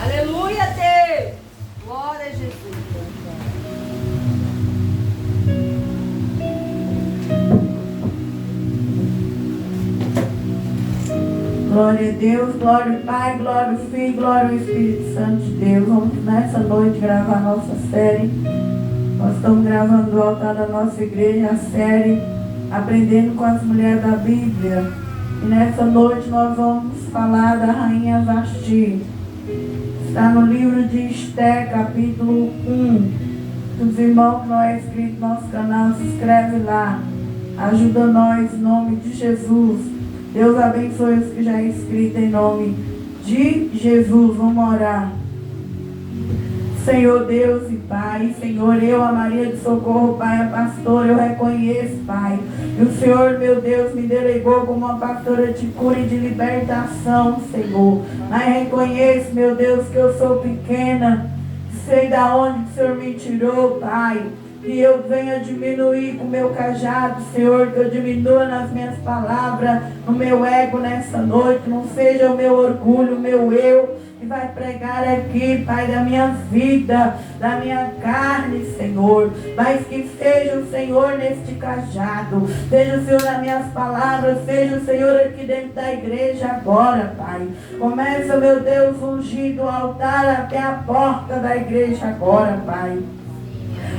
Aleluia, Deus. Glória a Jesus. Glória a Deus, glória ao Pai, glória ao Filho, glória ao Espírito Santo de Deus. Vamos nessa noite gravar nossa série. Nós estamos gravando do altar da nossa igreja a série Aprendendo com as Mulheres da Bíblia. E nessa noite nós vamos falar da Rainha Vasti. Está no livro de Esther, capítulo 1. Os irmãos que não é inscrito no nosso canal, se inscreve lá. Ajuda nós em nome de Jesus. Deus abençoe os que já é inscritos em nome de Jesus. Vamos orar. Senhor Deus e Pai, Senhor, eu, a Maria de Socorro, Pai, a pastora, eu reconheço, Pai, e o Senhor, meu Deus, me delegou como uma pastora de cura e de libertação, Senhor. Mas reconheço, meu Deus, que eu sou pequena, sei da onde o Senhor me tirou, Pai. Que eu venha diminuir com o meu cajado, Senhor, que eu diminua nas minhas palavras, no meu ego nessa noite, não seja o meu orgulho, o meu eu, que vai pregar aqui, Pai, da minha vida, da minha carne, Senhor, mas que seja o Senhor neste cajado, seja o Senhor nas minhas palavras, seja o Senhor aqui dentro da igreja agora, Pai. Começa, meu Deus, ungir do altar até a porta da igreja agora, Pai.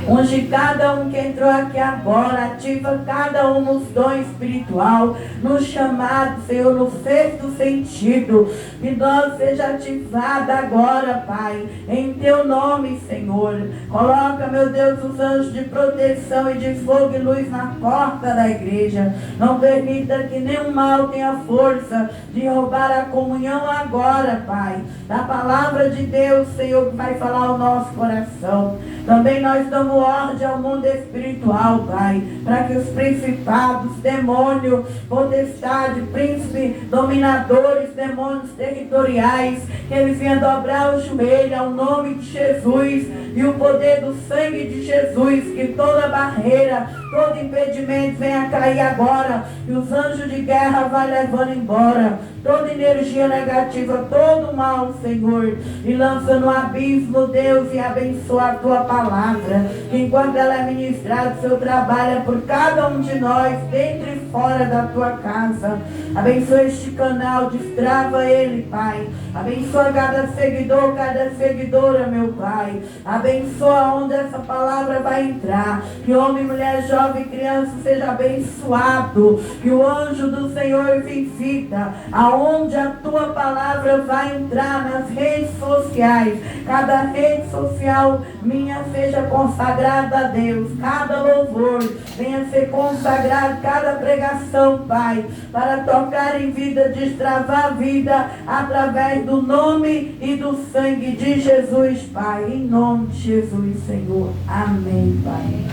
Unge cada um que entrou aqui agora, ativa cada um nos dons espiritual, no chamado, Senhor, no sexto sentido, que nós seja ativada agora, Pai, em Teu nome, Senhor. Coloca, meu Deus, os anjos de proteção e de fogo e luz na porta da igreja. Não permita que nenhum mal tenha força de roubar a comunhão agora, Pai, da palavra de Deus, Senhor, que vai falar ao nosso coração. Também nós damos ordem ao mundo espiritual, Pai, para que os principados, demônios, potestade, príncipe, dominadores, demônios territoriais, que eles venham dobrar o joelho ao nome de Jesus e o poder do sangue de Jesus, que toda barreira, todo impedimento venha cair agora, e os anjos de guerra vão levando embora toda energia negativa, todo mal, Senhor, e lança no abismo, Deus, e abençoa a Tua palavra, que enquanto ela é ministrada, o Senhor trabalha por cada um de nós, dentro e fora da Tua casa. Abençoa este canal, destrava ele, Pai. Abençoa cada seguidor, cada seguidora, meu Pai. Abençoa onde essa palavra vai entrar, que homem, mulher, jovem, criança seja abençoado, que o anjo do Senhor visita aonde a Tua palavra vai entrar, nas redes sociais. Cada rede social minha seja consagrada a Deus, cada louvor venha ser consagrado, cada pregação, Pai, para tocar em vida, destravar a vida através do nome e do sangue de Jesus, Pai, em nome de Jesus, Senhor. Amém, Pai.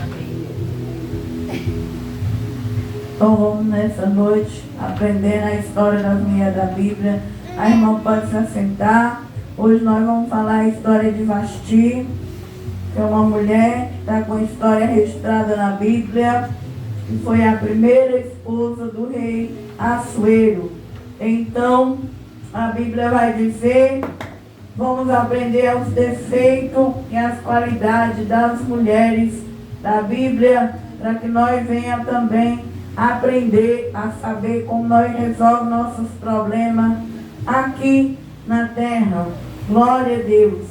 Então vamos nessa noite aprender a história das mulheres da Bíblia. A irmã pode se assentar. Hoje nós vamos falar a história de Vasti, que é uma mulher que está com a história registrada na Bíblia, que foi a primeira esposa do rei Assuero. Então, a Bíblia vai dizer, vamos aprender os defeitos e as qualidades das mulheres da Bíblia, para que nós venhamos também aprender a saber como nós resolvemos nossos problemas aqui na terra. Glória a Deus.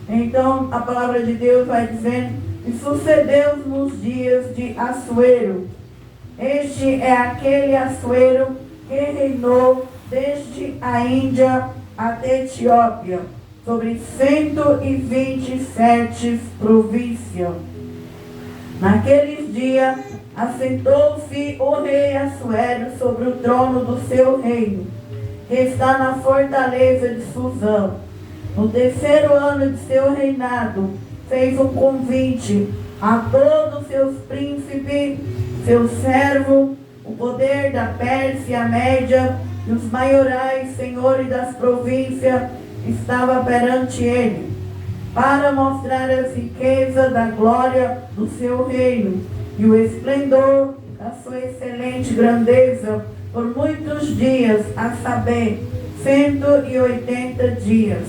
Então, a palavra de Deus vai dizendo, e sucedeu nos dias de Assuero. Este é aquele Assuero que reinou desde a Índia até Etiópia, sobre 127 províncias. Naqueles dias, assentou-se o rei Assuero sobre o trono do seu reino, que está na fortaleza de Suzã. No terceiro ano de seu reinado, fez um convite a todos os seus príncipes, seus servos, o poder da Pérsia e a Média, e os maiorais, senhores das províncias, estava perante ele, para mostrar as riquezas da glória do seu reino e o esplendor da sua excelente grandeza por muitos dias, a saber, 180 dias.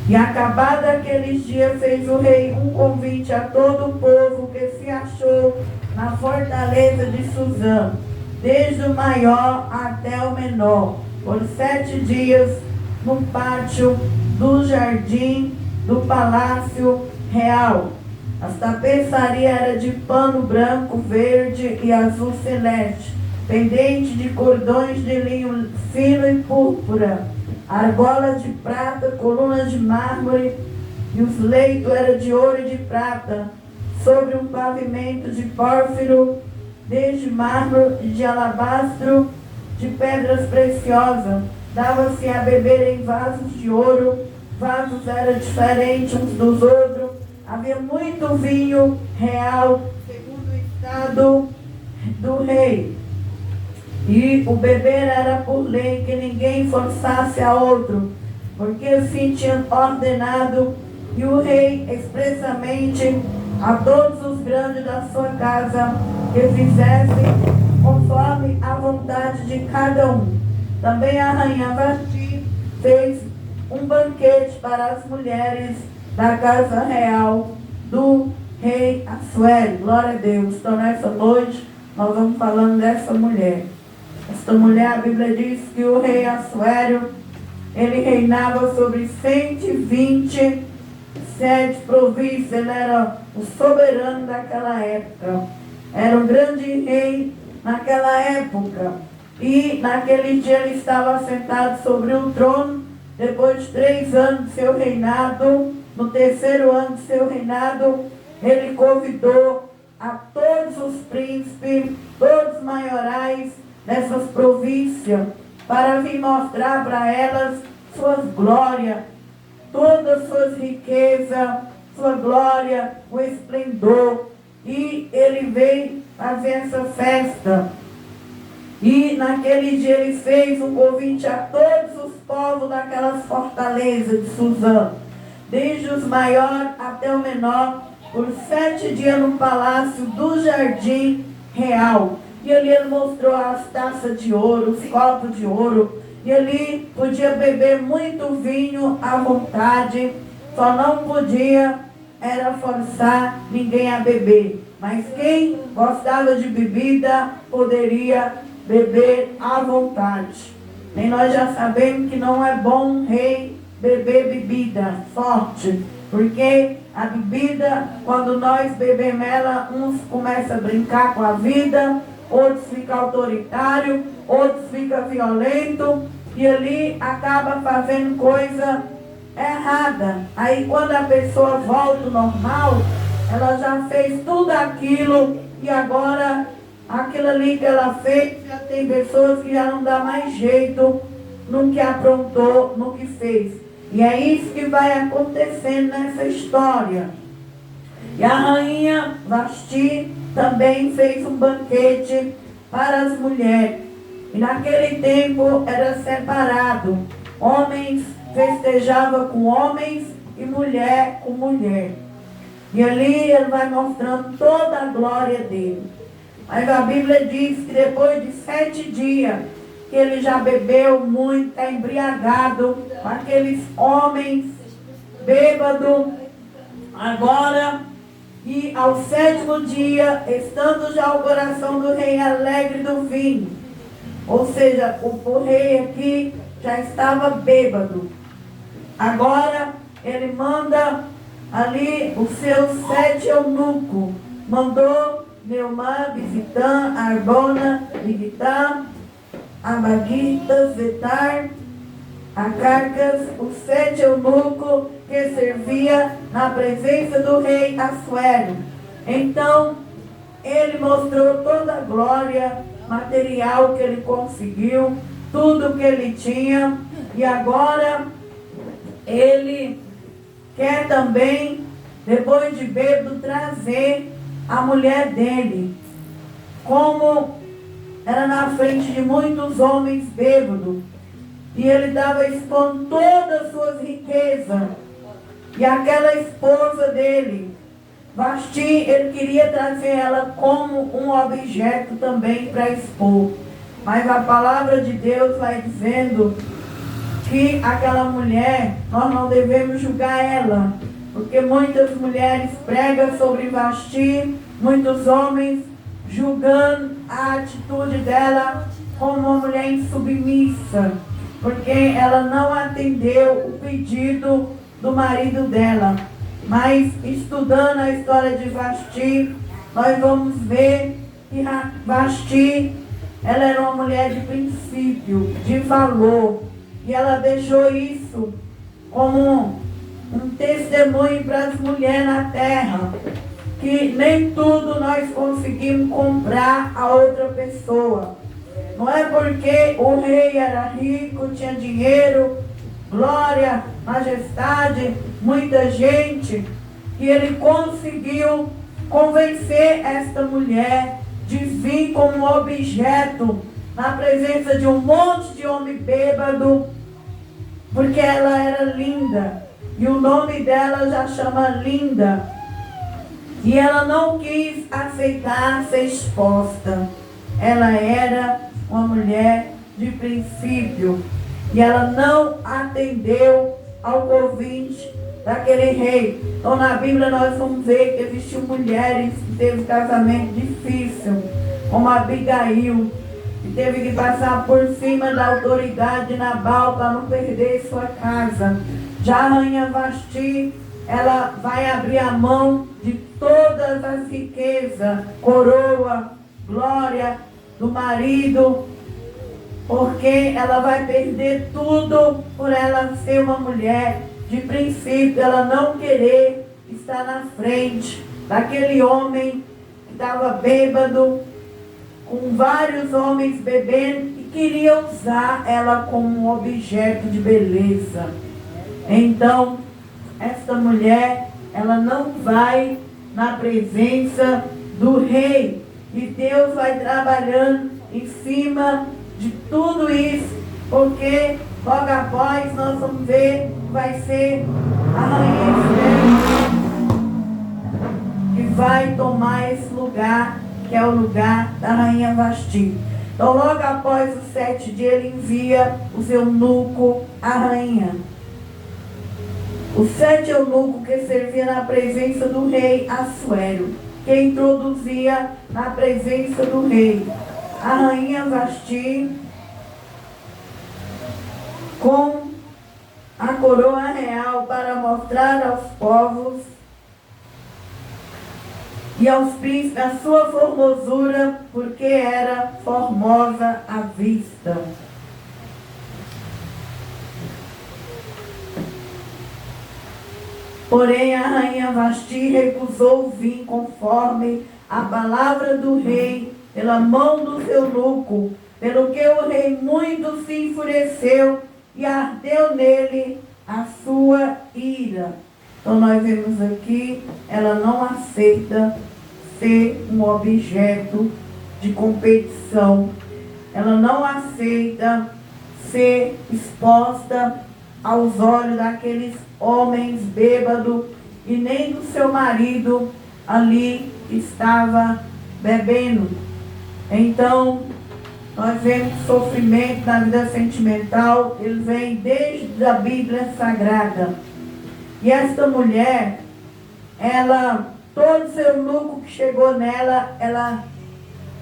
E acabado aqueles dias, fez o rei um convite a todo o povo que se achou na fortaleza de Suzã, desde o maior até o menor, por 7 dias, no pátio do jardim do palácio real. As tapeçarias eram de pano branco, verde e azul celeste, pendente de cordões de linho fino e púrpura, argolas de prata, colunas de mármore, e os leitos eram de ouro e de prata, sobre um pavimento de pórfiro, desde mármore e de alabastro, de pedras preciosas. Dava-se a beber em vasos de ouro, vasos eram diferentes uns dos outros. Havia muito vinho real, segundo o estado do rei. E o beber era por lei, que ninguém forçasse a outro, porque assim tinha ordenado, e o rei expressamente a todos os grandes da sua casa, que fizessem conforme a vontade de cada um. Também a rainha Vasti fez um banquete para as mulheres da casa real do rei Assuero. Glória a Deus. Então nessa noite nós vamos falando dessa mulher. Esta mulher, a Bíblia diz que o rei Assuero, ele reinava sobre 127 províncias. Ele era o soberano daquela época. Era um grande rei naquela época. E naquele dia ele estava sentado sobre um trono. Depois de 3 anos de seu reinado, no 3º ano de seu reinado, ele convidou a todos os príncipes, todos os maiorais dessas províncias, para vir mostrar para elas suas glórias, todas as suas riquezas, sua glória, o esplendor. E ele veio fazer essa festa. E naquele dia ele fez um convite a todos os povos daquelas fortalezas de Suzã, desde os maiores até o menor, por 7 dias no palácio do jardim real. E ali ele mostrou as taças de ouro, os copos de ouro. E ali podia beber muito vinho à vontade. Só não podia era forçar ninguém a beber. Mas quem gostava de bebida poderia beber à vontade. E nós já sabemos que não é bom um rei beber bebida forte. Porque a bebida, quando nós bebemos ela, uns começam a brincar com a vida, outros ficam autoritários, outros ficam violentos, e ali acaba fazendo coisa errada. Aí quando a pessoa volta ao normal, ela já fez tudo aquilo, e agora aquilo ali que ela fez, já tem pessoas que já não dá mais jeito no que aprontou, no que fez. E é isso que vai acontecendo nessa história. E a rainha Vasti também fez um banquete para as mulheres. E naquele tempo era separado. Homens festejavam com homens e mulher com mulher. E ali ele vai mostrando toda a glória dele. Mas a Bíblia diz que depois de 7 dias, que ele já bebeu muito, está embriagado, com aqueles homens bêbados. Agora, e ao 7º dia, estando já o coração do rei alegre do vinho. Ou seja, o rei aqui já estava bêbado. Agora, ele manda ali os seus 7 eunucos. Mandou Neumã, Bizitã, Arbona, Bigitã, Abagita, Zetar, Acarcas, os 7 eunucos que servia na presença do rei Assuero. Então, ele mostrou toda a glória material que ele conseguiu, tudo que ele tinha, e agora ele quer também, depois de bêbado, trazer a mulher dele, como era na frente de muitos homens bêbados, e ele estava expondo todas as suas riquezas. E aquela esposa dele, Vasti, ele queria trazer ela como um objeto também para expor. Mas a palavra de Deus vai dizendo que aquela mulher, nós não devemos julgar ela, porque muitas mulheres pregam sobre Vasti, muitos homens julgando a atitude dela como uma mulher insubmissa, porque ela não atendeu o pedido do marido dela. Mas estudando a história de Vasti, nós vamos ver que Vasti, ela era uma mulher de princípio, de valor, e ela deixou isso como um testemunho para as mulheres na terra, que nem tudo nós conseguimos comprar a outra pessoa. Não é porque o rei era rico, tinha dinheiro, glória, majestade, muita gente, que ele conseguiu convencer esta mulher de vir como objeto na presença de um monte de homem bêbado, porque ela era linda, e o nome dela já chama Linda, e ela não quis aceitar ser exposta. Ela era uma mulher de princípio, e ela não atendeu ao convite daquele rei. Então na Bíblia nós vamos ver que existiam mulheres que teve casamento difícil, como Abigail, que teve que passar por cima da autoridade de Nabal para não perder sua casa. Já a rainha Vasti, ela vai abrir a mão de todas as riquezas, coroa, glória do marido, porque ela vai perder tudo por ela ser uma mulher de princípio, ela não querer estar na frente daquele homem que estava bêbado, com vários homens bebendo, e queria usar ela como um objeto de beleza. Então, esta mulher, ela não vai na presença do rei, e Deus vai trabalhando em cima de tudo isso, porque logo após nós vamos ver que vai ser a rainha Esther que vai tomar esse lugar, que é o lugar da rainha Vasti. Então logo após os 7 dias ele envia o seu eunuco à rainha. Os 7 eunucos que servia na presença do rei Assuero, que introduzia na presença do rei a rainha Vasti com a coroa real, para mostrar aos povos e aos príncipes a sua formosura, porque era formosa à vista. Porém a rainha Vasti recusou vir conforme a palavra do rei, pela mão do seu eunuco, pelo que o rei muito se enfureceu e ardeu nele a sua ira. Então nós vemos aqui, ela não aceita ser um objeto de competição. Ela não aceita ser exposta aos olhos daqueles homens bêbados, e nem do seu marido ali estava bebendo. Então, nós vemos que o sofrimento na vida sentimental, ele vem desde a Bíblia Sagrada. E esta mulher, ela, todo seu eunuco que chegou nela, ela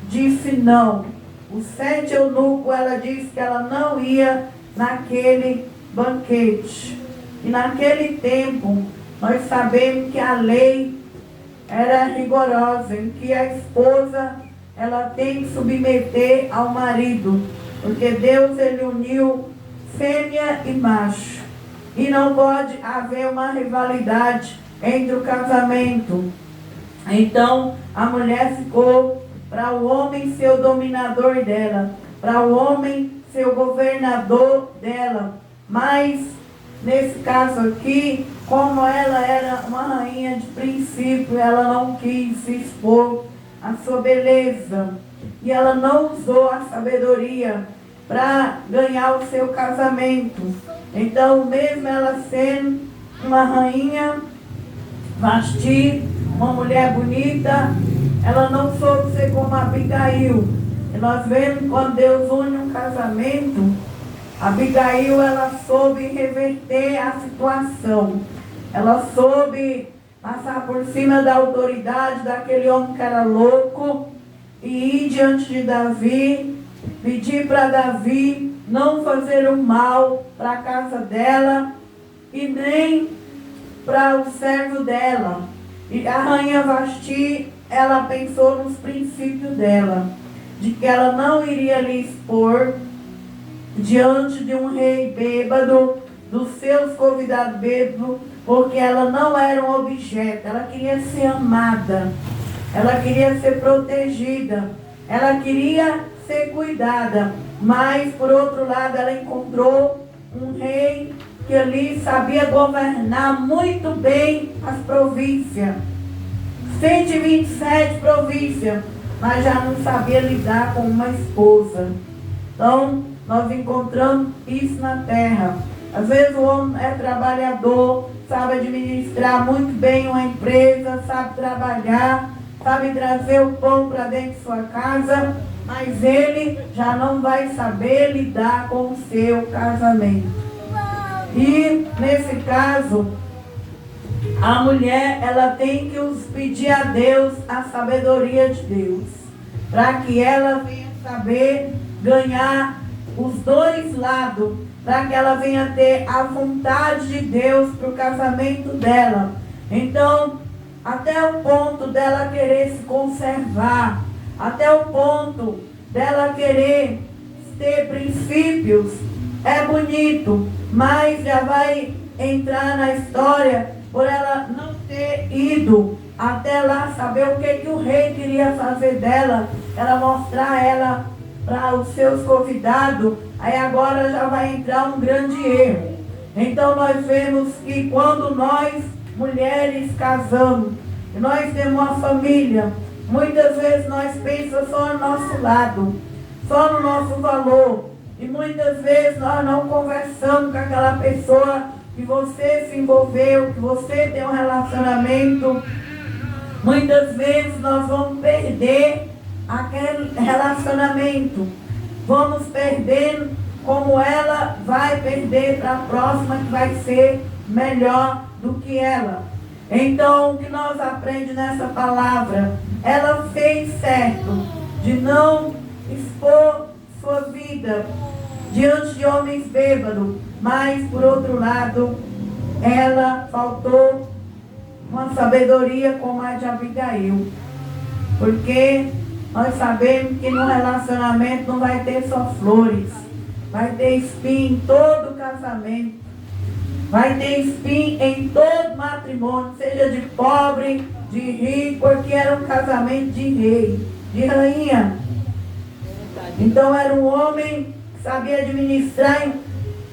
disse não. Os 7 eunucos, ela disse que ela não ia naquele banquete. E naquele tempo, nós sabemos que a lei era rigorosa, em que a esposa, ela tem que submeter ao marido, porque Deus, ele uniu fêmea e macho, e não pode haver uma rivalidade entre o casamento. Então a mulher ficou para o homem ser o dominador dela, para o homem ser o governador dela. Mas nesse caso aqui, como ela era uma rainha de princípio, ela não quis se expor a sua beleza, e ela não usou a sabedoria para ganhar o seu casamento. Então, mesmo ela sendo uma rainha, Vasti, uma mulher bonita, ela não soube ser como Abigail. E nós vemos quando Deus une um casamento, Abigail, ela soube reverter a situação. Ela soube passar por cima da autoridade daquele homem que era louco e ir diante de Davi, pedir para Davi não fazer o mal para a casa dela e nem para o servo dela. E a rainha Vasti, ela pensou nos princípios dela, de que ela não iria lhe expor diante de um rei bêbado, dos seus convidados bêbados, porque ela não era um objeto, ela queria ser amada, ela queria ser protegida, ela queria ser cuidada, mas por outro lado ela encontrou um rei que ali sabia governar muito bem as províncias, 127 províncias, mas já não sabia lidar com uma esposa. Então, nós encontramos isso na terra. Às vezes o homem é trabalhador, sabe administrar muito bem uma empresa, sabe trabalhar, sabe trazer o pão para dentro de sua casa, mas ele já não vai saber lidar com o seu casamento. E nesse caso, a mulher, ela tem que pedir a Deus a sabedoria de Deus, para que ela venha saber ganhar os dois lados, para que ela venha ter a vontade de Deus para o casamento dela. Então, até o ponto dela querer se conservar, até o ponto dela querer ter princípios, é bonito, mas já vai entrar na história por ela não ter ido até lá saber o que o rei queria fazer dela, ela mostrar ela para os seus convidados. Aí agora já vai entrar um grande erro. Então nós vemos que quando nós, mulheres, casamos, e nós temos uma família, muitas vezes nós pensamos só no nosso lado, só no nosso valor. E muitas vezes nós não conversamos com aquela pessoa que você se envolveu, que você tem um relacionamento. Muitas vezes nós vamos perder aquele relacionamento. Vamos perder como ela vai perder para a próxima, que vai ser melhor do que ela. Então, o que nós aprendemos nessa palavra? Ela fez certo de não expor sua vida diante de homens bêbados, mas, por outro lado, ela faltou uma sabedoria como a de Abigail. Porque nós sabemos que no relacionamento não vai ter só flores, vai ter espinho em todo casamento, vai ter espinho em todo matrimônio, seja de pobre, de rico, porque era um casamento de rei, de rainha. Então era um homem que sabia administrar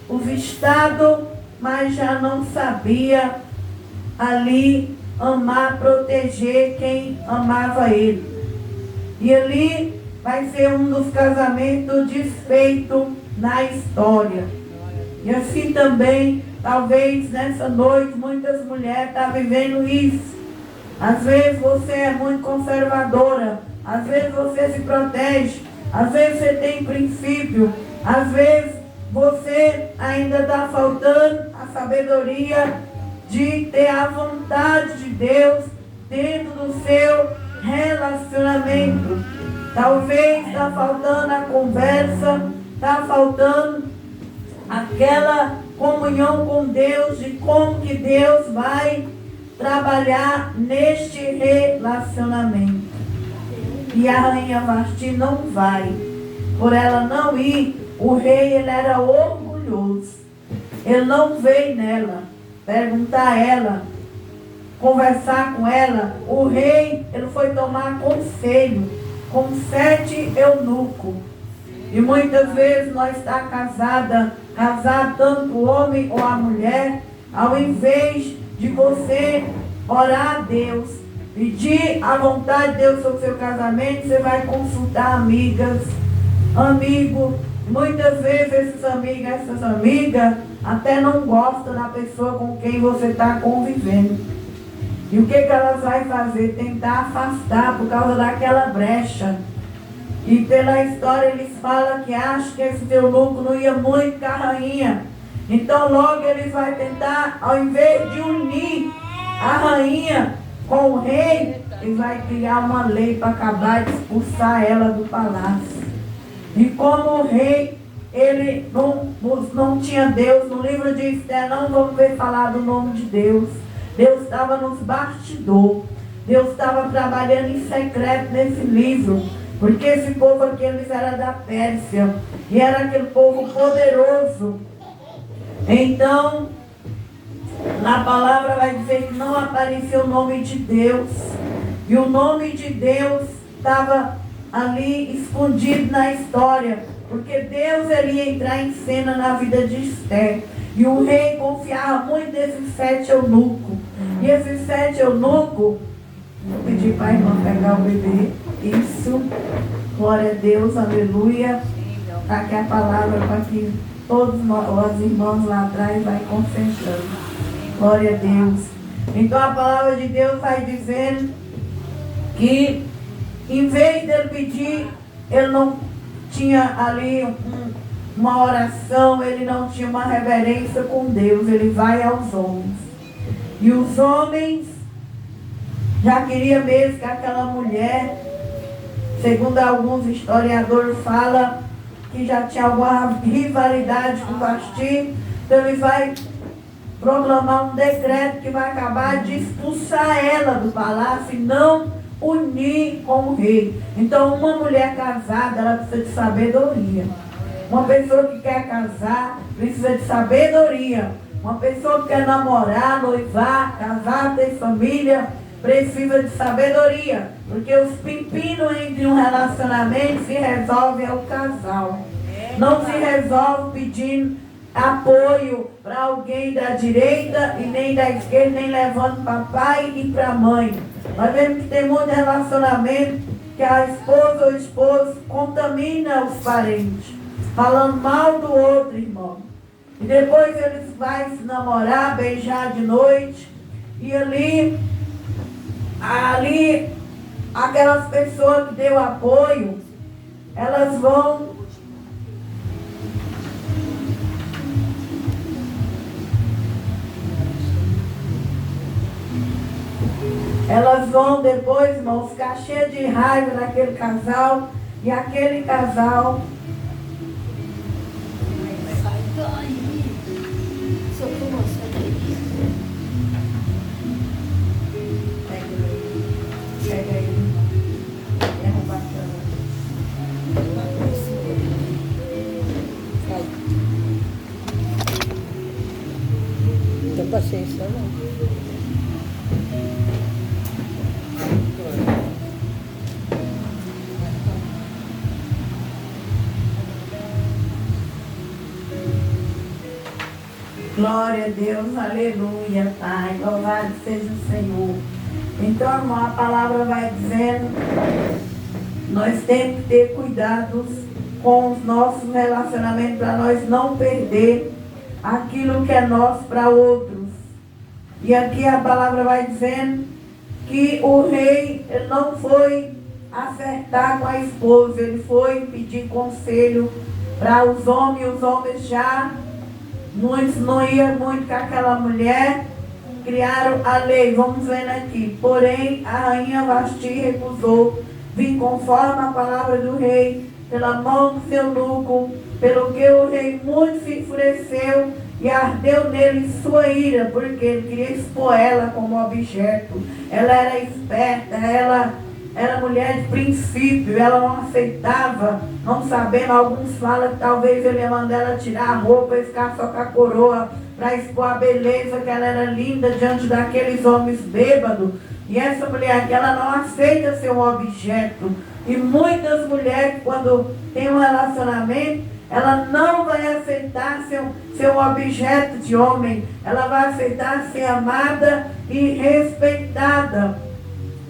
os estados, mas já não sabia ali amar, proteger quem amava ele. E ali vai ser um dos casamentos desfeitos na história. E assim também, talvez nessa noite, muitas mulheres estão vivendo isso. Às vezes você é muito conservadora, às vezes você se protege, às vezes você tem princípio, às vezes você ainda está faltando a sabedoria de ter a vontade de Deus dentro do seu relacionamento. Talvez está faltando a conversa, está faltando aquela comunhão com Deus, de como que Deus vai trabalhar neste relacionamento. E a rainha Vasti não vai. Por ela não ir, o rei, ele era orgulhoso. Ele não veio nela, perguntar a ela, conversar com ela. O rei, ele foi tomar conselho com 7 eunucos. E muitas vezes nós estamos casado tanto o homem ou a mulher, ao invés de você orar a Deus, pedir a vontade de Deus sobre o seu casamento, você vai consultar amigas, amigos. Muitas vezes esses amigos, essas amigas até não gostam da pessoa com quem você está convivendo. E o que elas vão fazer? Tentar afastar por causa daquela brecha. E pela história eles falam que acham que esse eunuco não ia muito com a rainha. Então logo ele vai tentar, ao invés de unir a rainha com o rei, ele vai criar uma lei para acabar de expulsar ela do palácio. E como o rei, ele não tinha Deus, no livro de Esther não vamos ver falar do nome de Deus. Deus estava nos bastidores. Deus estava trabalhando em secreto nesse livro. Porque esse povo aqui, eles eram da Pérsia. E era aquele povo poderoso. Então, na palavra vai dizer que não apareceu o nome de Deus. E o nome de Deus estava ali escondido na história. Porque Deus ele ia entrar em cena na vida de Esther. E o rei confiava muito nesses 7 eunucos. E esses 7 eunucos, vou pedir para a irmã pegar o bebê. Isso. Glória a Deus, aleluia. Está aqui a palavra para que todos os irmãos lá atrás vai concentrando. Glória a Deus. Então a palavra de Deus vai dizendo que em vez dele pedir, ele não tinha ali uma oração, ele não tinha uma reverência com Deus, ele vai aos homens. E os homens já queriam mesmo que aquela mulher, segundo alguns historiadores, fala que já tinha alguma rivalidade com Vasti, então ele vai proclamar um decreto que vai acabar de expulsar ela do palácio e não unir com o rei. Então uma mulher casada, ela precisa de sabedoria. Uma pessoa que quer casar precisa de sabedoria. Uma pessoa que quer namorar, noivar, casar, ter família, precisa de sabedoria. Porque os pepinos entre um relacionamento se resolvem ao casal. Não se resolve pedindo apoio para alguém da direita e nem da esquerda, nem levando para pai e para mãe. Nós vemos que tem muito relacionamento que a esposa ou o esposo contamina os parentes, falando mal do outro irmão. E depois eles vão se namorar, beijar de noite. E ali aquelas pessoas que deu apoio, elas vão depois, irmãos, ficar cheias de raiva daquele casal. E aquele casal Sai daí. Seu irmão, sai daí. Pega aí. Derruba a cama. Não tem paciência, não. Glória a Deus, aleluia, Pai, louvado seja o Senhor. Então, irmão, a palavra vai dizendo, nós temos que ter cuidados com os nossos relacionamentos para nós não perder aquilo que é nosso para outros. E aqui a palavra vai dizendo que o rei ele não foi acertar com a esposa, ele foi pedir conselho para os homens já muitos não iam muito com aquela mulher, criaram a lei, vamos vendo aqui. Porém, a rainha Vasti recusou vir conforme a palavra do rei, pela mão do seu eunuco, pelo que o rei muito se enfureceu e ardeu nele sua ira, porque ele queria expor ela como objeto. Ela era esperta, ela era mulher de princípio, ela não aceitava, não sabendo, alguns falam que talvez ele ia mandar ela tirar a roupa e ficar só com a coroa, para expor a beleza, que ela era linda diante daqueles homens bêbados. E essa mulher aqui, ela não aceita ser um objeto. E muitas mulheres, quando tem um relacionamento, ela não vai aceitar ser um objeto de homem. Ela vai aceitar ser amada e respeitada.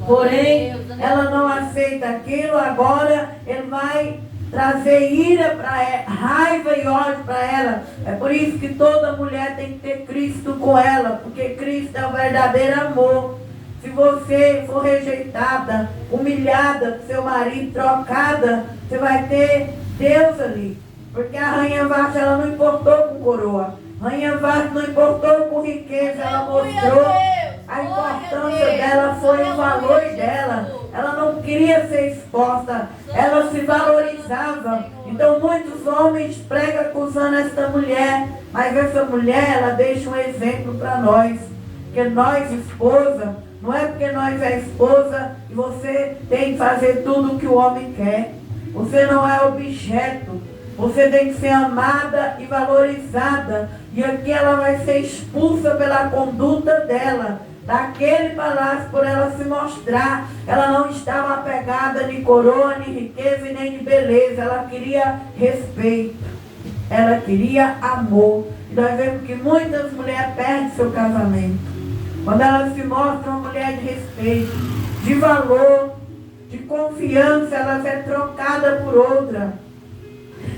Porém, ela não aceita aquilo. Agora ele vai trazer ira para ela, raiva e ódio para ela. É por isso que toda mulher tem que ter Cristo com ela, porque Cristo é o verdadeiro amor. Se você for rejeitada, humilhada por seu marido, trocada, você vai ter Deus ali. Porque a rainha Vasti, ela não importou com coroa. A rainha Vasti não importou com riqueza, ela mostrou a importância dela, foi o valor dela. Ela não queria ser exposta, ela se valorizava. Então muitos homens pregam acusando esta mulher, mas essa mulher, ela deixa um exemplo para nós. Porque nós, esposa, não é porque nós é esposa e você tem que fazer tudo o que o homem quer. Você não é objeto. Você tem que ser amada e valorizada. E aqui ela vai ser expulsa pela conduta dela, daquele palácio, por ela se mostrar. Ela não estava apegada de coroa, nem riqueza e nem de beleza. Ela queria respeito. Ela queria amor. E nós vemos que muitas mulheres perdem seu casamento. Quando elas se mostram uma mulher de respeito, de valor, de confiança, elas é trocada por outra.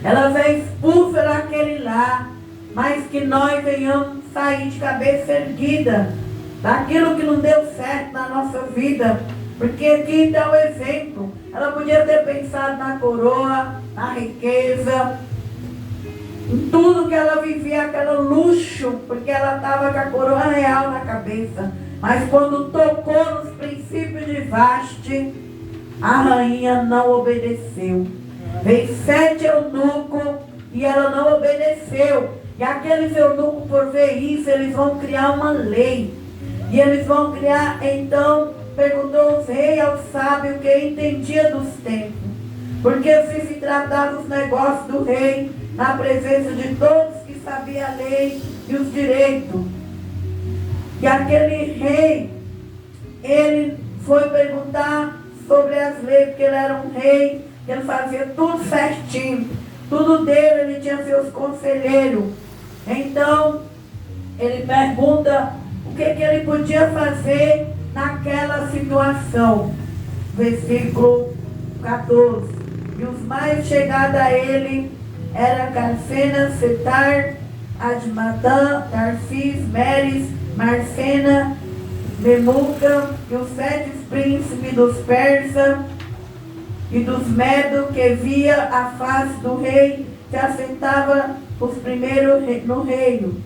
Elas é expulsa daquele lar. Mas que nós venhamos sair de cabeça erguida daquilo que não deu certo na nossa vida. Porque aqui está o exemplo. Ela podia ter pensado na coroa, na riqueza, em tudo que ela vivia, aquele luxo, porque ela estava com a coroa real na cabeça. Mas quando tocou nos princípios de Vasti, a rainha não obedeceu. Veio 7 eunucos e ela não obedeceu. E aqueles eunucos, por ver isso, eles vão criar uma lei. E eles vão criar, então, perguntou os reis ao sábio que entendia dos tempos. Porque se tratava os negócios do rei, na presença de todos que sabiam a lei e os direitos. E aquele rei, ele foi perguntar sobre as leis, porque ele era um rei, ele fazia tudo certinho. Tudo dele, ele tinha seus conselheiros. Então, ele pergunta o que ele podia fazer naquela situação. Versículo 14. E os mais chegados a ele eram Carcena, Setar, Admatã, Tarsis, Meres, Marcena, Memuca, e os 7 príncipes dos persas e dos medos que via a face do rei, se assentava os primeiros no reino.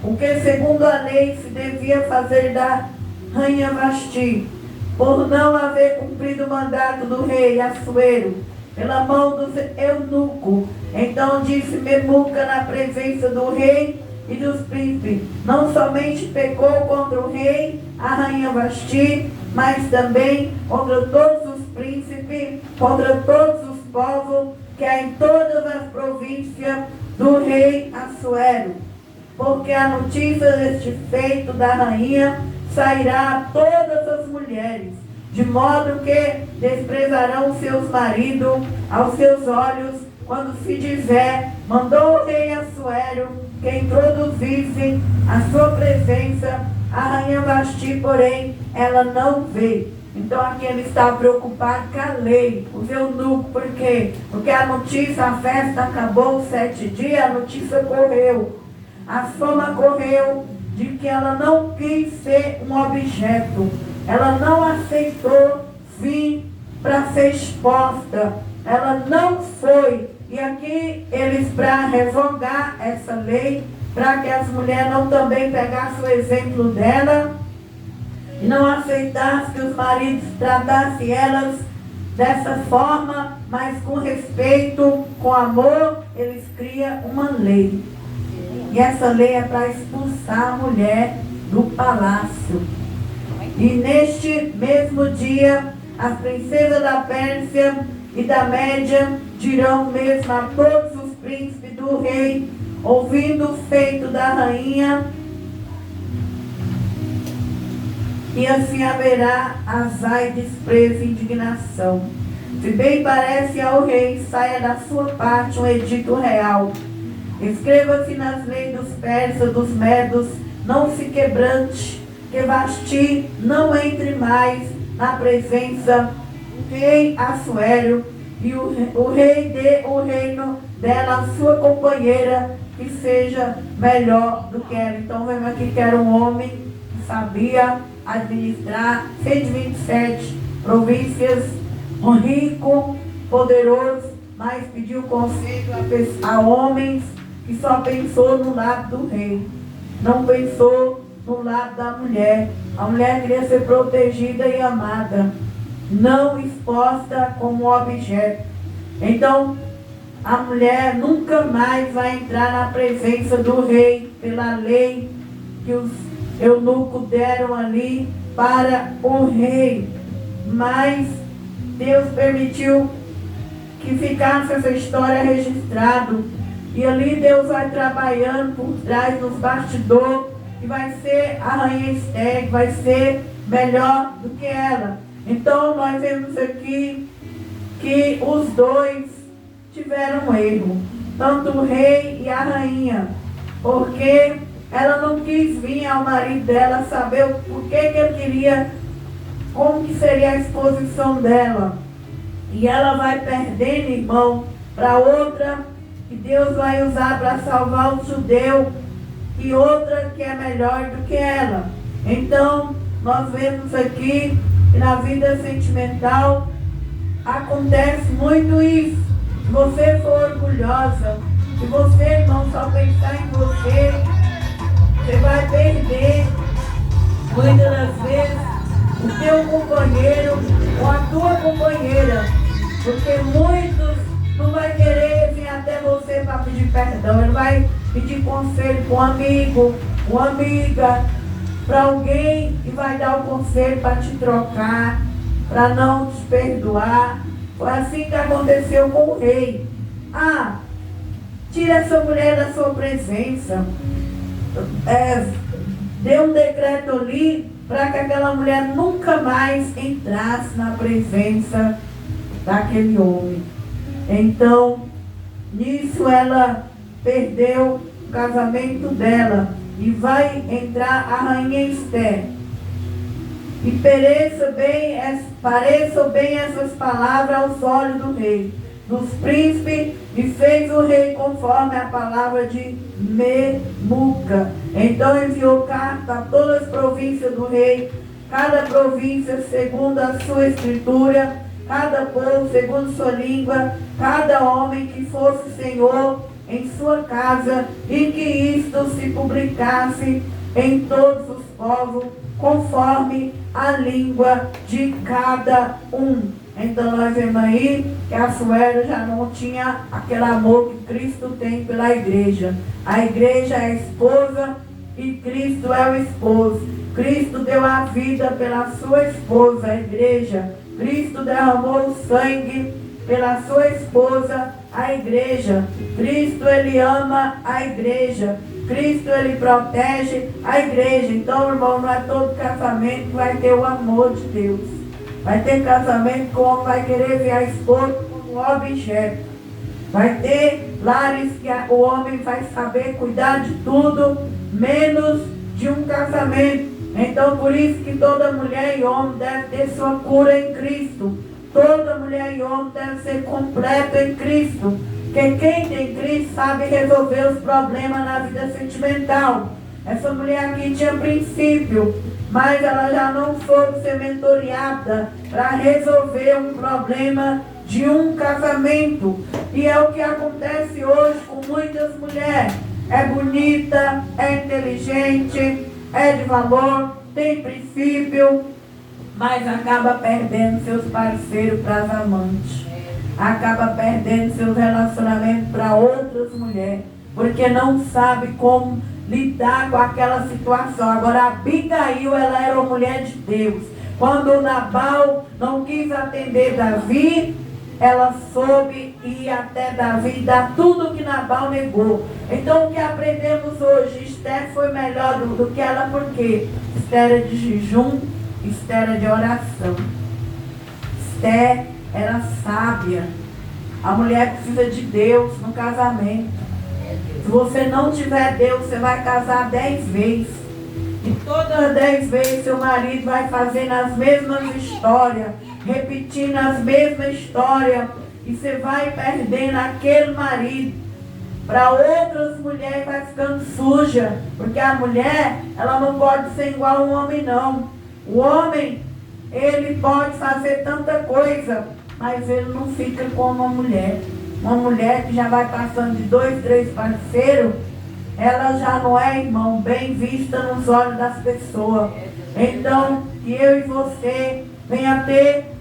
O que segundo a lei se devia fazer da rainha Vasti, por não haver cumprido o mandato do rei Assuero, pela mão dos eunucos. Então disse Memuca na presença do rei e dos príncipes, não somente pecou contra o rei, a rainha Vasti, mas também contra todos os príncipes, contra todos os povos que há em todas as províncias do rei Assuero. Porque a notícia deste feito da rainha sairá a todas as mulheres, de modo que desprezarão seus maridos aos seus olhos, quando se dizer, mandou o rei Assuero que introduzisse a sua presença, a rainha Vasti, porém, ela não veio. Então aqui ele está preocupado com a lei, os eunucos. Por quê? Porque a notícia, a festa acabou 7 dias, a notícia correu. A fama correu de que ela não quis ser um objeto. Ela não aceitou vir para ser exposta. Ela não foi. E aqui eles, para revogar essa lei, para que as mulheres não também pegassem o exemplo dela, e não aceitassem que os maridos tratassem elas dessa forma, mas com respeito, com amor, eles criam uma lei. E essa lei é para expulsar a mulher do palácio. E neste mesmo dia, as princesas da Pérsia e da Média dirão mesmo a todos os príncipes do rei, ouvindo o feito da rainha, e assim haverá azar e desprezo e indignação. Se bem parece ao rei, saia da sua parte um edito real. Escreva-se nas leis dos persas, dos medos, não se quebrante, que Vasti não entre mais na presença do rei Assuero, e o rei dê o reino dela a sua companheira, que seja melhor do que ela. Então vemos aqui que era um homem que sabia administrar 127 províncias, um rico, poderoso, mas pediu conselho a homens que só pensou no lado do rei. Não pensou no lado da mulher. A mulher queria ser protegida e amada, não exposta como objeto. Então, a mulher nunca mais vai entrar na presença do rei pela lei que os eunucos deram ali para o rei. Mas Deus permitiu que ficasse essa história registrada. E ali Deus vai trabalhando por trás, nos bastidores, que vai ser a rainha Esther, que vai ser melhor do que ela. Então nós vemos aqui que os dois tiveram um erro, tanto o rei e a rainha, porque ela não quis vir ao marido dela saber o que ele queria, como que seria a exposição dela. E ela vai perdendo, irmão, para outra que Deus vai usar para salvar o judeu, e outra que é melhor do que ela. Então, nós vemos aqui que na vida sentimental acontece muito isso. Se você for orgulhosa, se você, irmão, só pensar em você, você vai perder, muitas das vezes, o teu companheiro ou a tua companheira, porque muitos não vai querer vir até você para pedir perdão. Ele vai pedir conselho para um amigo, uma amiga, para alguém, e vai dar o conselho para te trocar, para não te perdoar. Foi assim que aconteceu com o rei. Tira essa mulher da sua presença. Deu um decreto ali para que aquela mulher nunca mais entrasse na presença daquele homem. Então, nisso ela perdeu o casamento dela, e vai entrar a rainha Esther. E pareçam bem essas palavras aos olhos do rei, dos príncipes, e fez o rei conforme a palavra de Memuca. Então enviou carta a todas as províncias do rei, cada província segundo a sua escritura, cada povo segundo sua língua, cada homem que fosse senhor em sua casa, e que isto se publicasse em todos os povos, conforme a língua de cada um. Então nós vemos aí que a Suera já não tinha aquele amor que Cristo tem pela igreja. A igreja é a esposa e Cristo é o esposo. Cristo deu a vida pela sua esposa, a igreja. Cristo derramou o sangue pela sua esposa, a igreja. Cristo, ele ama a igreja. Cristo, ele protege a igreja. Então, irmão, não é todo casamento que vai ter o amor de Deus. Vai ter casamento que o homem vai querer ver a esposa como objeto. Vai ter lares que o homem vai saber cuidar de tudo, menos de um casamento. Então, por isso que toda mulher e homem deve ter sua cura em Cristo. Toda mulher e homem deve ser completo em Cristo. Porque quem tem Cristo sabe resolver os problemas na vida sentimental. Essa mulher aqui tinha princípio, mas ela já não soube ser mentoreada para resolver um problema de um casamento. E é o que acontece hoje com muitas mulheres. É bonita, é inteligente, é de valor, tem princípio, mas acaba perdendo seus parceiros para as amantes. Acaba perdendo seus relacionamentos para outras mulheres, porque não sabe como lidar com aquela situação. Agora, a Abigail, ela era uma mulher de Deus. Quando o Nabal não quis atender Davi, ela soube ir até Davi, dar tudo que Nabal negou. Então, o que aprendemos hoje? Esther foi melhor do que ela, porque Esther era de jejum, Esther era de oração. Esther era sábia. A mulher precisa de Deus no casamento. Se você não tiver Deus, você vai casar 10 vezes. E todas 10 vezes seu marido vai fazendo as mesmas histórias, repetindo as mesmas histórias. E você vai perdendo aquele marido para outras mulheres, vai ficando suja. Porque a mulher, ela não pode ser igual a um homem, não. O homem, ele pode fazer tanta coisa, mas ele não fica como uma mulher. uma mulher que já vai passando de 2, 3 parceiros, ela já não é, irmão, bem vista nos olhos das pessoas. Então, que eu e você venha ter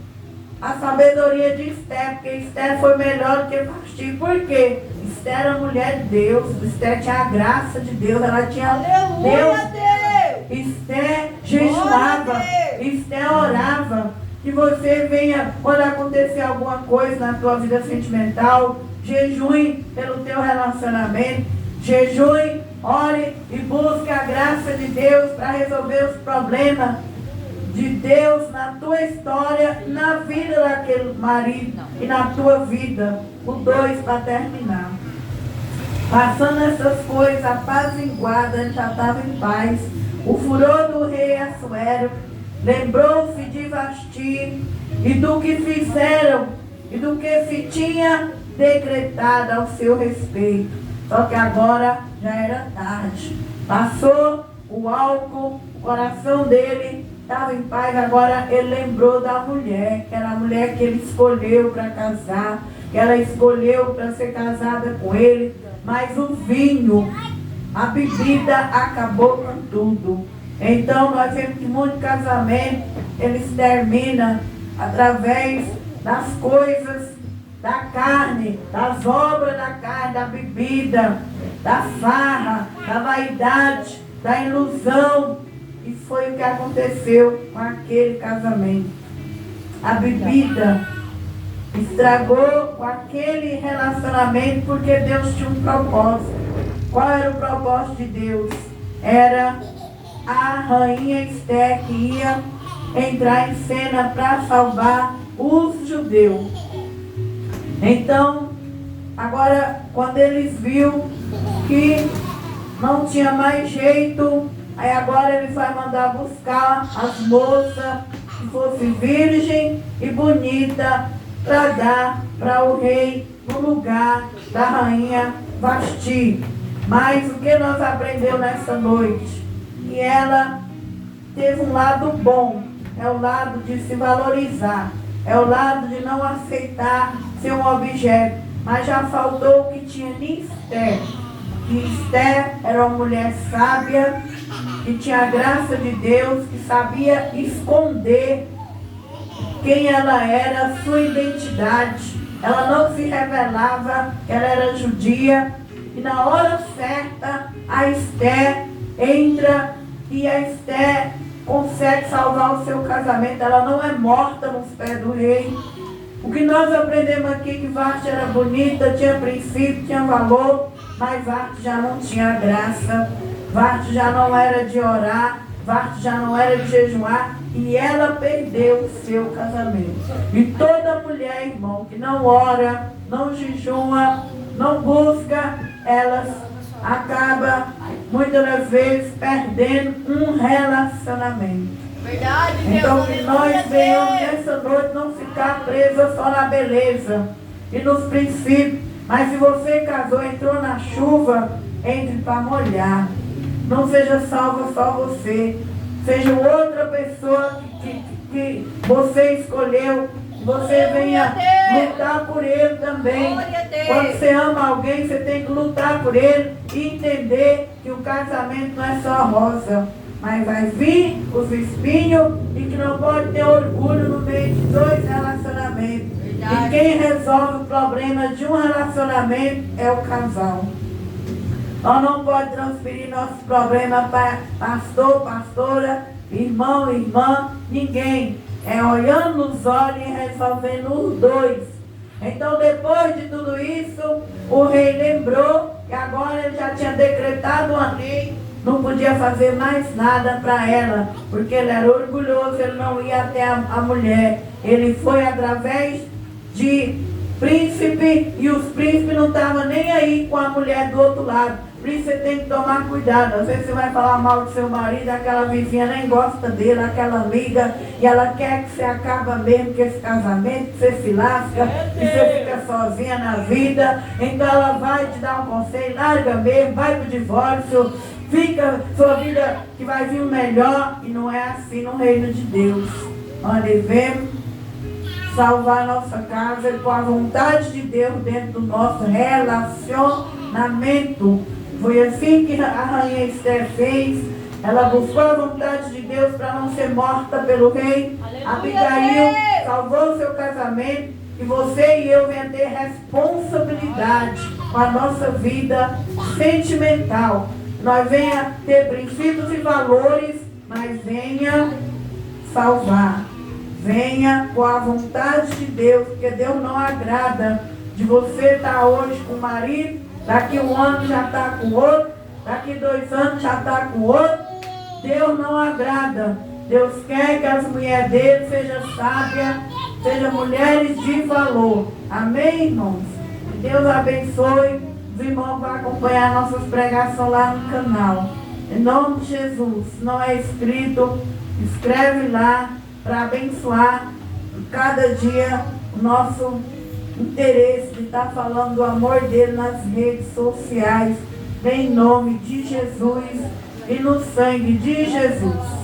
a sabedoria de Esther, porque Esther foi melhor do que Vasti. Por quê? Esther era mulher de Deus, Esther tinha a graça de Deus, ela tinha Aleluia, Deus. Esther jejuava, Esther orava. Que você venha, quando acontecer alguma coisa na tua vida sentimental, jejue pelo teu relacionamento, jejue, ore e busque a graça de Deus para resolver os problemas de Deus na tua história, na vida daquele marido e na tua vida. O 2 para terminar. Passando essas coisas, apaziguada, ele já estava em paz. O furor do rei Assuero lembrou-se de Vasti e do que fizeram e do que se tinha decretado ao seu respeito. Só que agora já era tarde. Passou o álcool, o coração dele estava em paz. Agora ele lembrou da mulher, que era a mulher que ele escolheu para casar, que ela escolheu para ser casada com ele. Mas o vinho, a bebida acabou com tudo. Então nós vemos que muito casamento, eles terminam através das coisas da carne, das obras da carne, da bebida, da farra, da vaidade, da ilusão. E foi o que aconteceu com aquele casamento. A bebida estragou com aquele relacionamento porque Deus tinha um propósito. Qual era o propósito de Deus? Era a rainha Esther que ia entrar em cena para salvar os judeus. Então, agora, quando eles viram que não tinha mais jeito, aí agora ele vai mandar buscar as moças que fossem virgem e bonita para dar para o rei no lugar da rainha Vasti. Mas o que nós aprendemos nessa noite? Que ela teve um lado bom, é o lado de se valorizar, é o lado de não aceitar ser um objeto. Mas já faltou o que tinha em Esther. Que Esther era uma mulher sábia, que tinha a graça de Deus, que sabia esconder quem ela era, sua identidade. Ela não se revelava que ela era judia. E na hora certa, a Esther entra e a Esther consegue salvar o seu casamento. Ela não é morta nos pés do rei. O que nós aprendemos aqui que Vasti era bonita, tinha princípio, tinha valor, mas Vasti já não tinha graça. Vasti já não era de orar, Vasti já não era de jejuar, e ela perdeu o seu casamento. E toda mulher, irmão, que não ora, não jejua, não busca, elas acaba muitas das vezes perdendo um relacionamento. Verdade, Deus. Então que nós venhamos nessa noite não ficar presas só na beleza e nos princípios. Mas se você casou, entrou na chuva, entre para molhar. Não seja salva só você. Seja outra pessoa que você escolheu. Você venha lutar por ele também. Quando você ama alguém, você tem que lutar por ele e entender que o casamento não é só rosa, mas vai vir os espinhos e que não pode ter orgulho no meio de 2 relacionamentos. E quem resolve o problema de um relacionamento é o casal. Nós não podemos transferir nossos problemas para pastor, pastora, irmão, irmã, ninguém. É olhando nos olhos e resolvendo os 2. Então, depois de tudo isso, o rei lembrou que agora ele já tinha decretado uma lei, não podia fazer mais nada para ela, porque ele era orgulhoso, ele não ia até a mulher. Ele foi através de príncipe, e os príncipes não estavam nem aí com a mulher do outro lado. Por isso você tem que tomar cuidado. Às vezes você vai falar mal do seu marido, aquela vizinha nem gosta dele, aquela amiga, e ela quer que você acabe mesmo com esse casamento, que você se lasca, que você fica sozinha na vida. Então ela vai te dar um conselho, larga mesmo, vai pro divórcio, fica sua vida que vai vir o melhor. E não é assim no reino de Deus. Nós devemos salvar a nossa casa e com a vontade de Deus dentro do nosso relacionamento. Foi assim que a rainha Esther fez. Ela buscou a vontade de Deus para não ser morta pelo rei. Abigail salvou seu casamento. E você e eu venham ter responsabilidade com a nossa vida sentimental. Nós venha ter princípios e valores, mas venha salvar. Venha com a vontade de Deus, porque Deus não agrada de você estar hoje com o marido, daqui um ano já está com o outro, daqui 2 anos já está com o outro. Deus não agrada. Deus quer que as mulheres dele sejam sábias, sejam mulheres de valor. Amém, irmãos? Que Deus abençoe. Os irmãos vão acompanhar nossas pregações lá no canal. Em nome de Jesus. Se não é inscrito, escreve lá para abençoar cada dia o nosso interesse de estar falando do amor dele nas redes sociais. Em nome de Jesus e no sangue de Jesus.